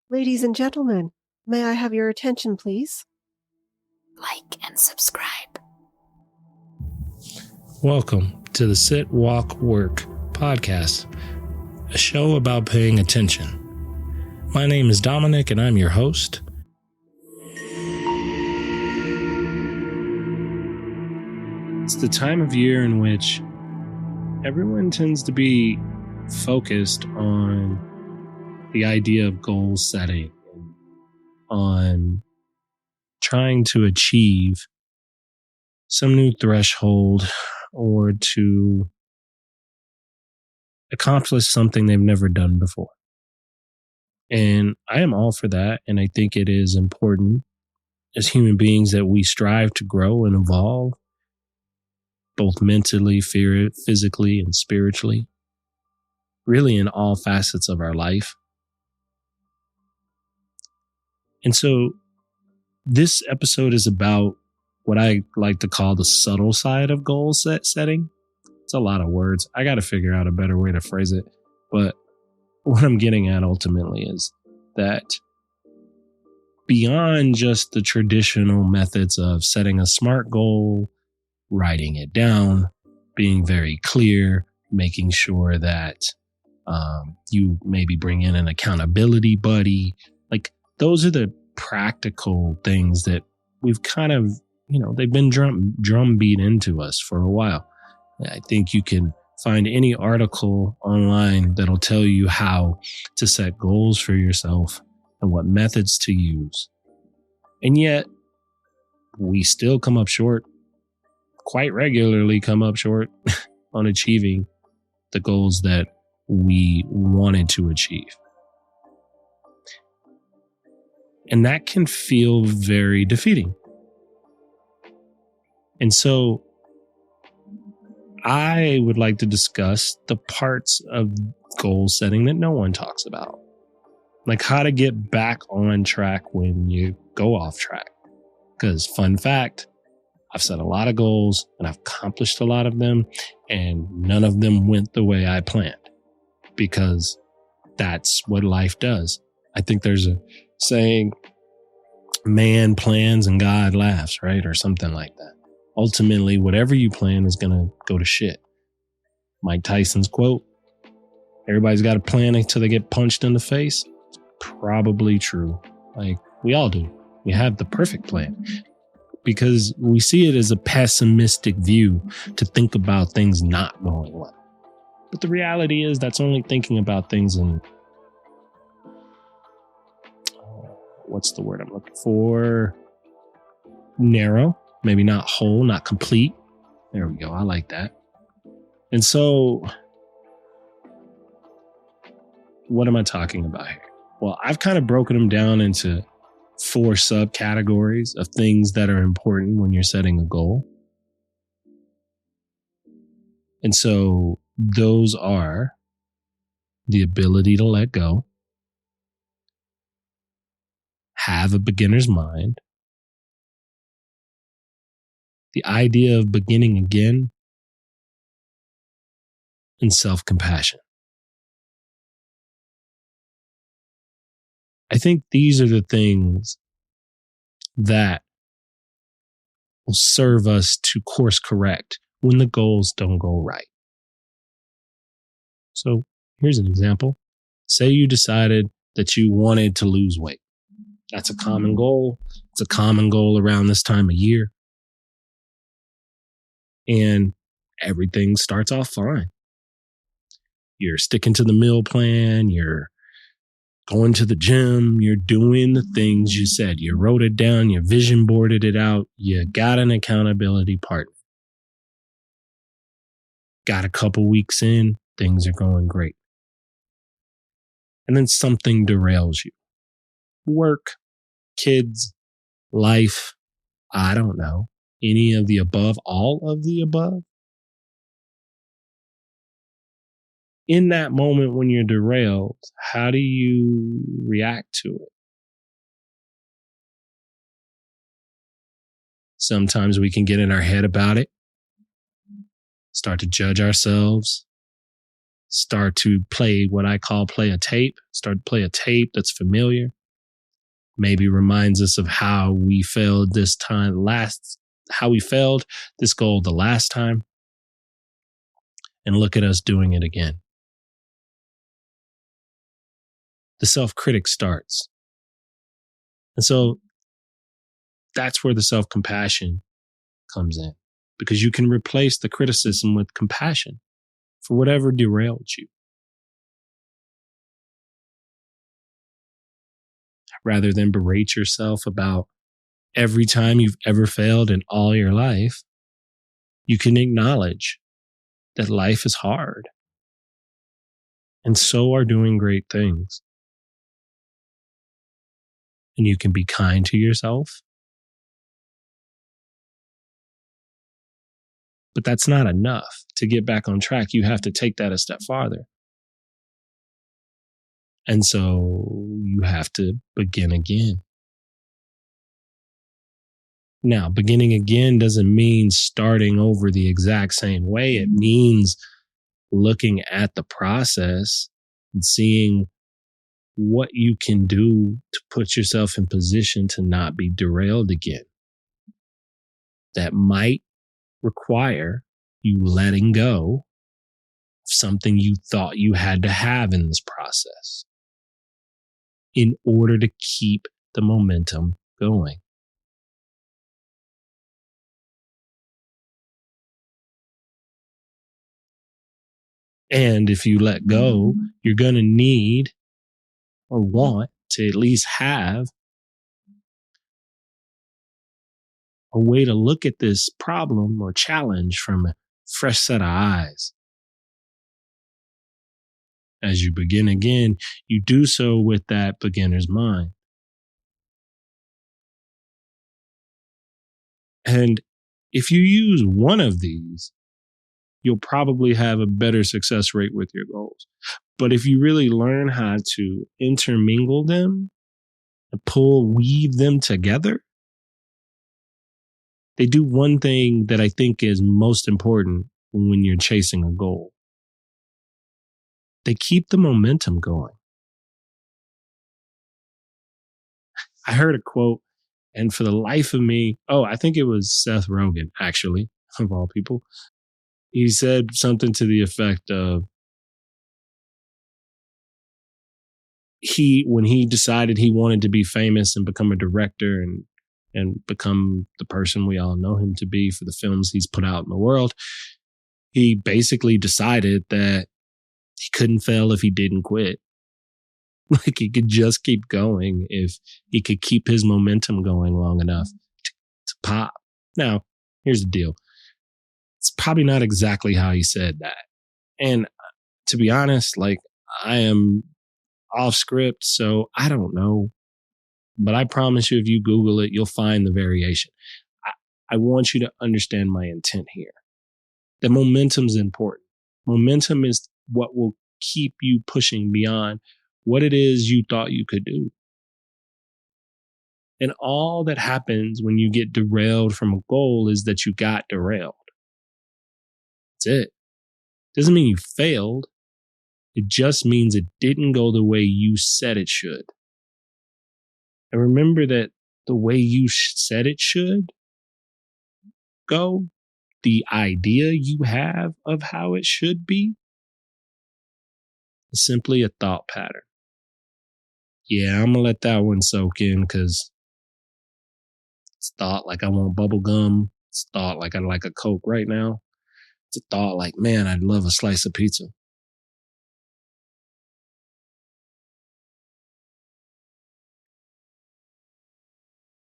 Ladies and gentlemen, may I have your attention, please? Like and subscribe. Welcome to the Sit, Walk, Work podcast, a show about paying attention. My name is Dominic and I'm your host. It's the time of year in which everyone tends to be focused on the idea of goal setting, on trying to achieve some new threshold or to accomplish something they've never done before. And I am all for that. And I think it is important as human beings that we strive to grow and evolve, both mentally, physically, and spiritually, really in all facets of our life. And so this episode is about what I like to call the subtle side of goal setting. It's a lot of words. I got to figure out a better way to phrase it. But what I'm getting at ultimately is that beyond just the traditional methods of setting a SMART goal, writing it down, being very clear, making sure that you maybe bring in an accountability buddy, like those are the practical things that we've kind of, they've been drumbeat into us for a while. I think you can find any article online that'll tell you how to set goals for yourself and what methods to use. And yet we still quite regularly come up short on achieving the goals that we wanted to achieve. And that can feel very defeating. And so I would like to discuss the parts of goal setting that no one talks about. Like how to get back on track when you go off track. Because fun fact, I've set a lot of goals and I've accomplished a lot of them and none of them went the way I planned, because that's what life does. I think there's a saying, man plans and God laughs, right? Or something like that. Ultimately, whatever you plan is going to go to shit. Mike Tyson's quote, everybody's got a plan until they get punched in the face. It's probably true. Like we all do. We have the perfect plan because we see it as a pessimistic view to think about things not going well. But the reality is that's only thinking about things in what's the word I'm looking for? Narrow, maybe not whole, not complete. There we go. I like that. And so what am I talking about here? Well, I've kind of broken them down into 4 subcategories of things that are important when you're setting a goal. And so those are the ability to let go, have a beginner's mind, the idea of beginning again, and self-compassion. I think these are the things that will serve us to course correct when the goals don't go right. So here's an example. Say you decided that you wanted to lose weight. That's a common goal. It's a common goal around this time of year. And everything starts off fine. You're sticking to the meal plan. You're going to the gym. You're doing the things you said. You wrote it down. You vision boarded it out. You got an accountability partner. Got a couple weeks in. Things are going great. And then something derails you. Work, kids, life, I don't know. Any of the above, all of the above. In that moment when you're derailed, how do you react to it? Sometimes we can get in our head about it, start to judge ourselves, start to play what I call play a tape, start to play a tape that's familiar, maybe reminds us of how we failed this goal the last time, and look at us doing it again. The self-critic starts. And so that's where the self-compassion comes in, because you can replace the criticism with compassion for whatever derailed you. Rather than berate yourself about every time you've ever failed in all your life, you can acknowledge that life is hard, and so are doing great things. And you can be kind to yourself. But that's not enough. To get back on track, you have to take that a step farther. And so you have to begin again. Now, beginning again doesn't mean starting over the exact same way. It means looking at the process and seeing what you can do to put yourself in position to not be derailed again. That might require you letting go of something you thought you had to have in this process in order to keep the momentum going. And if you let go, you're going to need or want to at least have a way to look at this problem or challenge from a fresh set of eyes. As you begin again, you do so with that beginner's mind. And if you use one of these, you'll probably have a better success rate with your goals. But if you really learn how to intermingle them and weave them together, they do one thing that I think is most important when you're chasing a goal. They keep the momentum going. I heard a quote, and for the life of me, I think it was Seth Rogen, actually, of all people. He said something to the effect of, when he decided he wanted to be famous and become a director and become the person we all know him to be for the films he's put out in the world, he basically decided that he couldn't fail if he didn't quit. Like, he could just keep going if he could keep his momentum going long enough to pop. Now, here's the deal. It's probably not exactly how he said that. And to be honest, I am off script, so I don't know. But I promise you, if you Google it, you'll find the variation. I want you to understand my intent here. The momentum's important. Momentum is what will keep you pushing beyond what it is you thought you could do. And all that happens when you get derailed from a goal is that you got derailed. That's it. Doesn't mean you failed. It just means it didn't go the way you said it should. And remember that the way you said it should go, the idea you have of how it should be, is simply a thought pattern. Yeah, I'm going to let that one soak in, because it's thought like I want bubble gum. It's thought like I like a Coke right now. It's a thought like, man, I'd love a slice of pizza.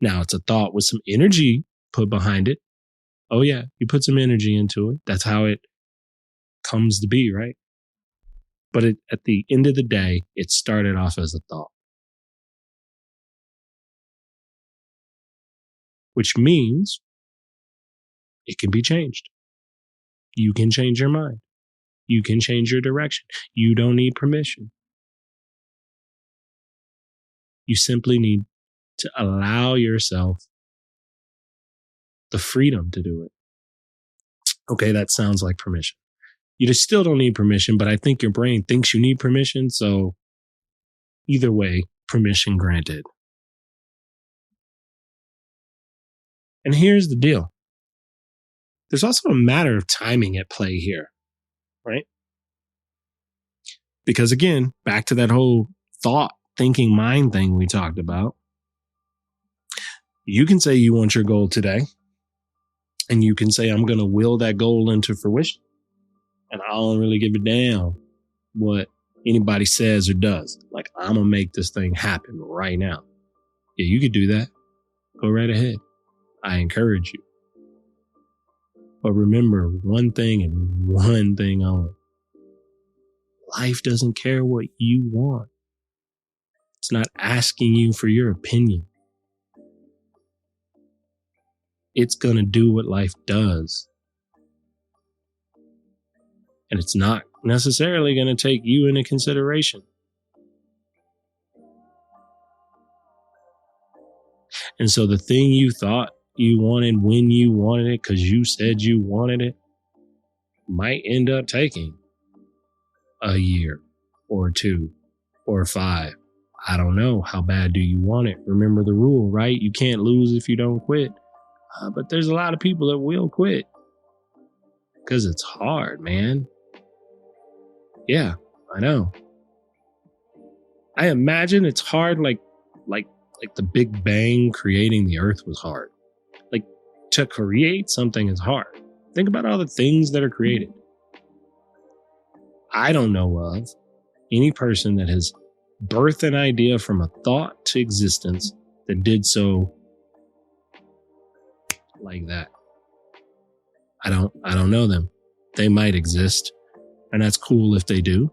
Now, it's a thought with some energy put behind it. Oh, yeah, you put some energy into it. That's how it comes to be, right? But at the end of the day, it started off as a thought. Which means it can be changed. You can change your mind. You can change your direction. You don't need permission. You simply need to allow yourself the freedom to do it. Okay, that sounds like permission. You just still don't need permission, but I think your brain thinks you need permission. So either way, permission granted. And here's the deal. There's also a matter of timing at play here, right? Because again, back to that whole thought, thinking mind thing we talked about. You can say you want your goal today, and you can say, I'm going to will that goal into fruition. And I don't really give a damn what anybody says or does. Like, I'm going to make this thing happen right now. Yeah, you could do that. Go right ahead. I encourage you. But remember one thing and one thing only. Life doesn't care what you want. It's not asking you for your opinion. It's going to do what life does. And it's not necessarily going to take you into consideration. And so the thing you thought you wanted when you wanted it, because you said you wanted it, might end up taking a year or 2 or 5. I don't know. How bad do you want it? Remember the rule, right? You can't lose if you don't quit. But there's a lot of people that will quit because it's hard, man. Yeah, I know. I imagine it's hard like the Big Bang creating the earth was hard. Like, to create something is hard. Think about all the things that are created. I don't know of any person that has birthed an idea from a thought to existence that did so like that. I don't know them. They might exist, and that's cool if they do.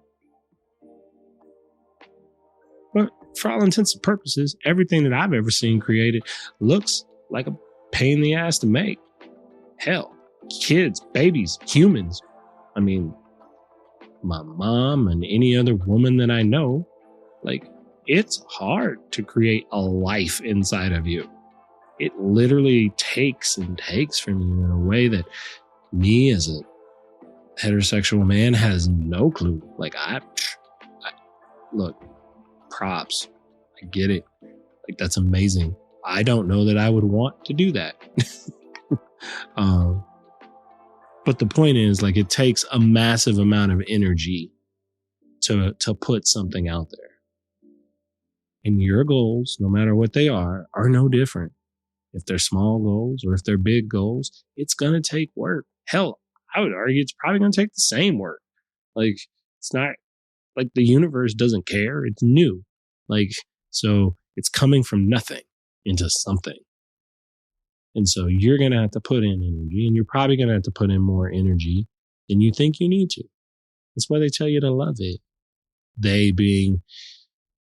But for all intents and purposes, everything that I've ever seen created looks like a pain in the ass to make. Hell, kids, babies, humans. I mean, my mom and any other woman that I know, like, it's hard to create a life inside of you. It literally takes and takes from you in a way that me as a heterosexual man has no clue. Like, I look, props. I get it. Like, that's amazing. I don't know that I would want to do that. But the point is, like, it takes a massive amount of energy to put something out there. And your goals, no matter what they are no different. If they're small goals or if they're big goals, it's going to take work. Hell, I would argue it's probably going to take the same work. Like, it's not like the universe doesn't care. It's new. Like, so it's coming from nothing into something. And so you're going to have to put in energy, and you're probably going to have to put in more energy than you think you need to. That's why they tell you to love it. They being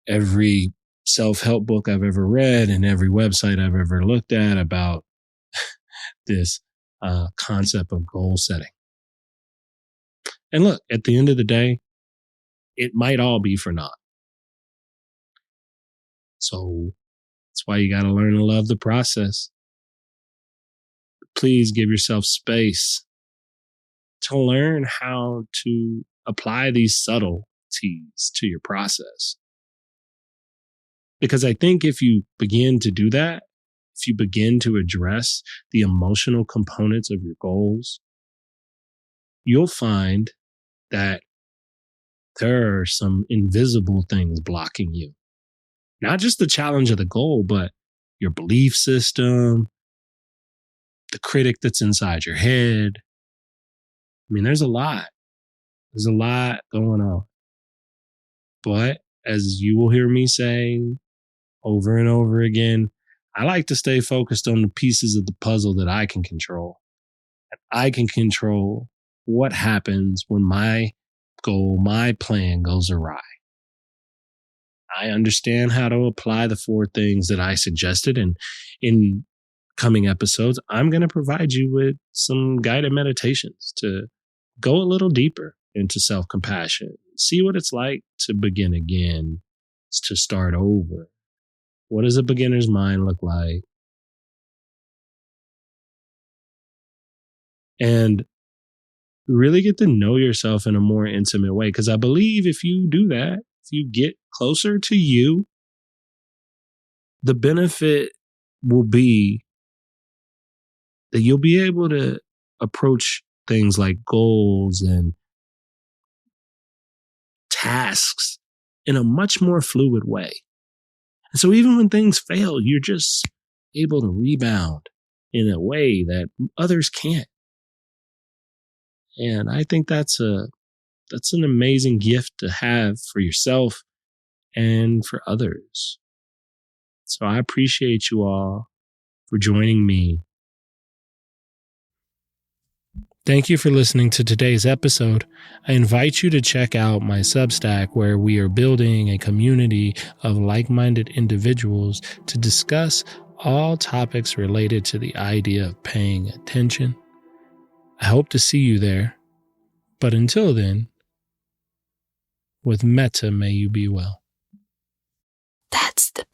every self-help book I've ever read and every website I've ever looked at about this concept of goal setting. And look, at the end of the day, it might all be for naught. So that's why you got to learn to love the process. Please give yourself space to learn how to apply these subtleties to your process. Because I think if you begin to do that, if you begin to address the emotional components of your goals, you'll find that there are some invisible things blocking you. Not just the challenge of the goal, but your belief system, the critic that's inside your head. I mean, there's a lot. There's a lot going on. But as you will hear me say over and over again, I like to stay focused on the pieces of the puzzle that I can control. And I can control what happens when my goal, my plan goes awry. I understand how to apply the 4 things that I suggested. And in coming episodes, I'm going to provide you with some guided meditations to go a little deeper into self-compassion. See what it's like to begin again, to start over. What does a beginner's mind look like? And really get to know yourself in a more intimate way. Because I believe if you do that, if you get closer to you, the benefit will be that you'll be able to approach things like goals and tasks in a much more fluid way. And so even when things fail, you're just able to rebound in a way that others can't. And I think that's an amazing gift to have for yourself and for others. So I appreciate you all for joining me. Thank you for listening to today's episode. I invite you to check out my Substack, where we are building a community of like-minded individuals to discuss all topics related to the idea of paying attention. I hope to see you there. But until then, with Meta, may you be well. That's the